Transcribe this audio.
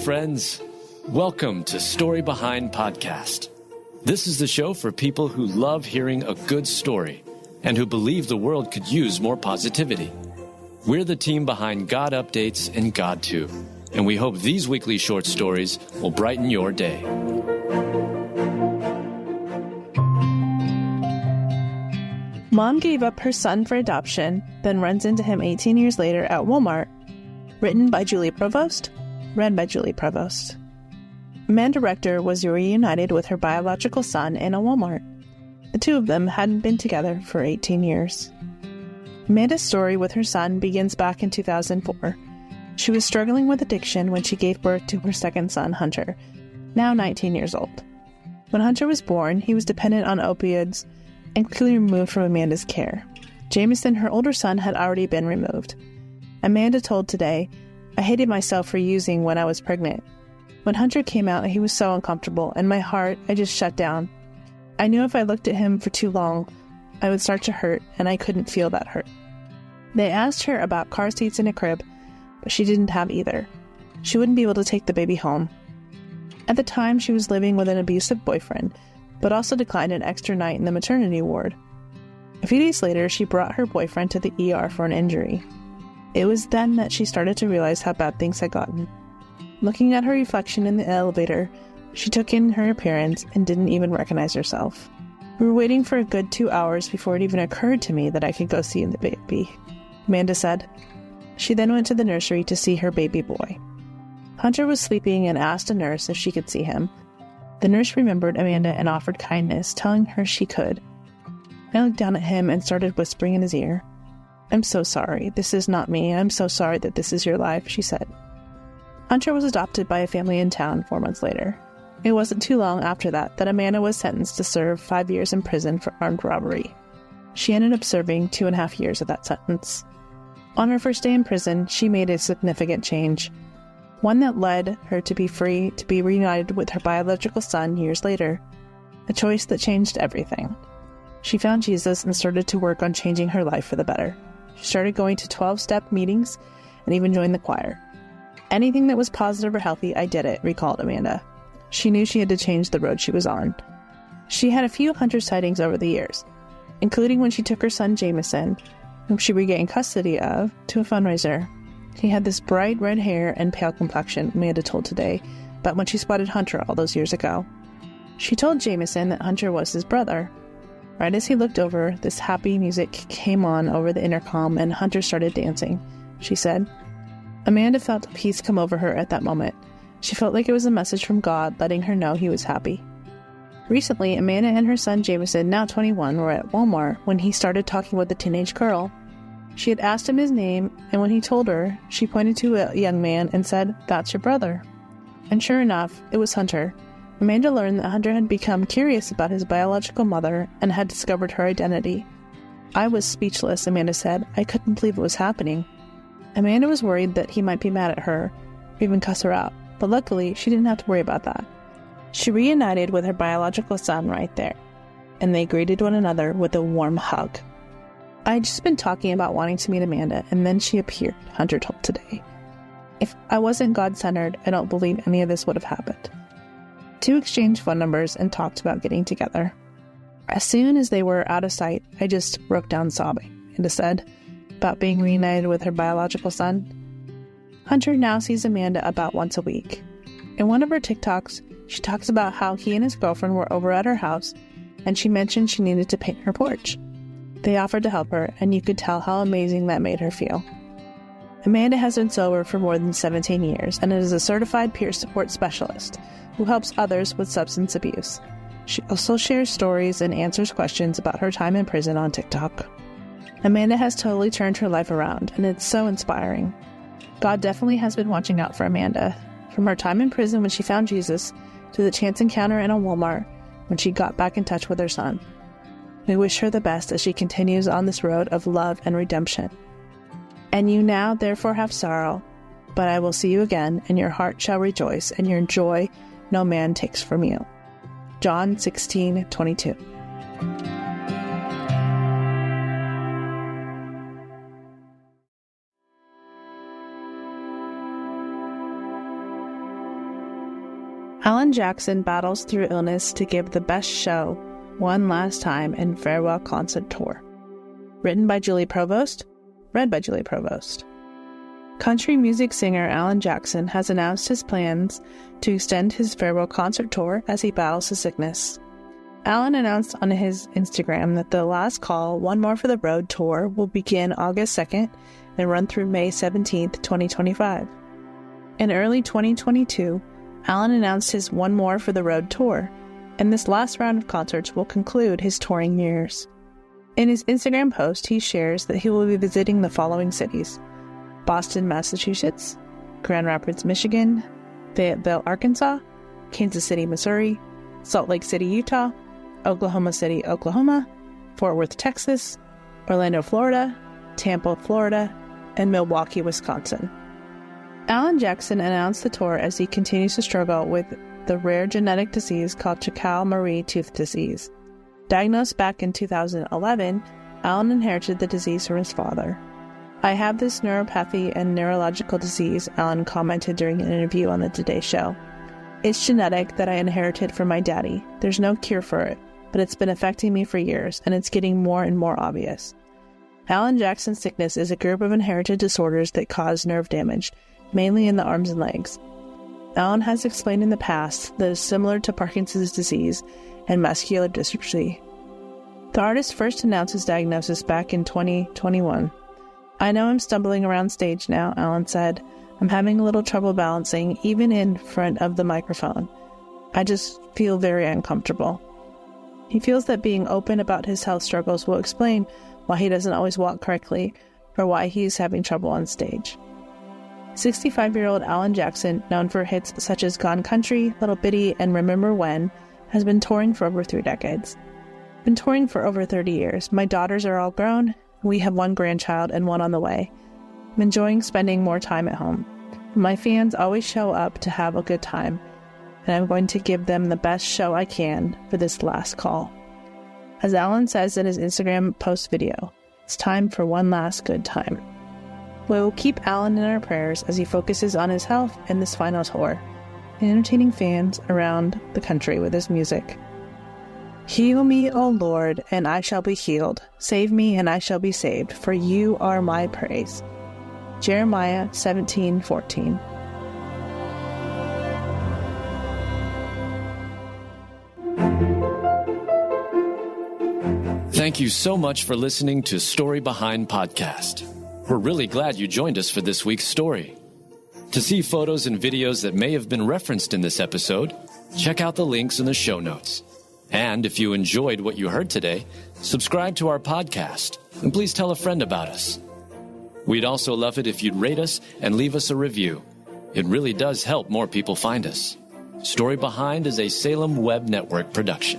friends. Welcome to Story Behind Podcast. This is the show for people who love hearing a good story and who believe the world could use more positivity. We're the team behind God Updates and God Too, and we hope these weekly short stories will brighten your day. Mom gave up her son for adoption, then runs into him 18 years later at Walmart. Written by Julie Provost, read by Julie Provost. Amanda Rector was reunited with her biological son in a Walmart. The two of them hadn't been together for 18 years. Amanda's story with her son begins back in 2004. She was struggling with addiction when she gave birth to her second son, Hunter, now 19 years old. When Hunter was born, he was dependent on opioids and quickly removed from Amanda's care. Jameson, her older son, had already been removed. Amanda told Today, "I hated myself for using when I was pregnant. When Hunter came out, he was so uncomfortable, and my heart, I just shut down. I knew if I looked at him for too long, I would start to hurt, and I couldn't feel that hurt." They asked her about car seats and a crib, but she didn't have either. She wouldn't be able to take the baby home. At the time, she was living with an abusive boyfriend, but also declined an extra night in the maternity ward. A few days later, she brought her boyfriend to the ER for an injury. It was then that she started to realize how bad things had gotten. Looking at her reflection in the elevator, she took in her appearance and didn't even recognize herself. "We were waiting for a good 2 hours before it even occurred to me that I could go see the baby," Amanda said. She then went to the nursery to see her baby boy. Hunter was sleeping and asked a nurse if she could see him. The nurse remembered Amanda and offered kindness, telling her she could. I looked down at him and started whispering in his ear. "I'm so sorry. This is not me. I'm so sorry that this is your life," she said. Hunter was adopted by a family in town 4 months later. It wasn't too long after that Amanda was sentenced to serve 5 years in prison for armed robbery. She ended up serving 2.5 years of that sentence. On her first day in prison, she made a significant change. One that led her to be free to be reunited with her biological son years later. A choice that changed everything. She found Jesus and started to work on changing her life for the better. She started going to 12-step meetings and even joined the choir. "Anything that was positive or healthy, I did it," recalled Amanda. She knew she had to change the road she was on. She had a few Hunter sightings over the years, including when she took her son Jameson, whom she regained custody of, to a fundraiser. He had this bright red hair and pale complexion, Amanda told Today, about when she spotted Hunter all those years ago. She told Jameson that Hunter was his brother. Right as he looked over, this happy music came on over the intercom and Hunter started dancing, she said. Amanda felt a peace come over her at that moment. She felt like it was a message from God letting her know he was happy. Recently, Amanda and her son Jameson, now 21, were at Walmart when he started talking with a teenage girl. She had asked him his name, and when he told her, she pointed to a young man and said, "That's your brother." And sure enough, it was Hunter. Amanda learned that Hunter had become curious about his biological mother and had discovered her identity. "I was speechless," Amanda said. "I couldn't believe it was happening." Amanda was worried that he might be mad at her, or even cuss her out, but luckily, she didn't have to worry about that. She reunited with her biological son right there, and they greeted one another with a warm hug. "I'd just been talking about wanting to meet Amanda, and then she appeared," Hunter told Today. "If I wasn't God-centered, I don't believe any of this would have happened." Two exchanged phone numbers and talked about getting together. "As soon as they were out of sight, I just broke down sobbing," Amanda said, about being reunited with her biological son. Hunter now sees Amanda about once a week. In one of her TikToks, she talks about how he and his girlfriend were over at her house, and she mentioned she needed to paint her porch. They offered to help her, and you could tell how amazing that made her feel. Amanda has been sober for more than 17 years and is a certified peer support specialist who helps others with substance abuse. She also shares stories and answers questions about her time in prison on TikTok. Amanda has totally turned her life around, and it's so inspiring. God definitely has been watching out for Amanda, from her time in prison when she found Jesus to the chance encounter in a Walmart when she got back in touch with her son. We wish her the best as she continues on this road of love and redemption. "And you now therefore have sorrow, but I will see you again, and your heart shall rejoice, and your joy no man takes from you." John 16:22. Alan Jackson battles through illness to give the best show one last time in farewell concert tour. Written by Julie Provost, read by Julie Provost. Country music singer Alan Jackson has announced his plans to extend his farewell concert tour as he battles his sickness. Alan announced on his Instagram that the Last Call, One More for the Road tour will begin August 2nd and run through May 17th, 2025. In early 2022, Alan announced his One More for the Road tour, and this last round of concerts will conclude his touring years. In his Instagram post, he shares that he will be visiting the following cities: Boston, Massachusetts, Grand Rapids, Michigan, Fayetteville, Arkansas, Kansas City, Missouri, Salt Lake City, Utah, Oklahoma City, Oklahoma, Fort Worth, Texas, Orlando, Florida, Tampa, Florida, and Milwaukee, Wisconsin. Alan Jackson announced the tour as he continues to struggle with the rare genetic disease called Chiari-Marie tooth disease. Diagnosed back in 2011, Alan inherited the disease from his father. "I have this neuropathy and neurological disease," Alan commented during an interview on The Today Show. "It's genetic that I inherited from my daddy. There's no cure for it, but it's been affecting me for years, and it's getting more and more obvious." Alan Jackson's sickness is a group of inherited disorders that cause nerve damage, mainly in the arms and legs. Alan has explained in the past that it's similar to Parkinson's disease and muscular dystrophy. The artist first announced his diagnosis back in 2021. "I know I'm stumbling around stage now," Alan said. "I'm having a little trouble balancing, even in front of the microphone. I just feel very uncomfortable." He feels that being open about his health struggles will explain why he doesn't always walk correctly or why he's having trouble on stage. 65-year-old Alan Jackson, known for hits such as Gone Country, Little Bitty, and Remember When, has been touring for over 3 decades. "Been touring for over 30 years. My daughters are all grown. We have 1 grandchild and 1 on the way. I'm enjoying spending more time at home. My fans always show up to have a good time, and I'm going to give them the best show I can for this last call." As Alan says in his Instagram post video, it's time for one last good time. We will keep Alan in our prayers as he focuses on his health in this final tour, and entertaining fans around the country with his music. "Heal me, O Lord, and I shall be healed. Save me, and I shall be saved, for you are my praise." Jeremiah 17:14. Thank you so much for listening to Story Behind Podcast. We're really glad you joined us for this week's story. To see photos and videos that may have been referenced in this episode, check out the links in the show notes. And if you enjoyed what you heard today, subscribe to our podcast, and please tell a friend about us. We'd also love it if you'd rate us and leave us a review. It really does help more people find us. Story Behind is a Salem Web Network production.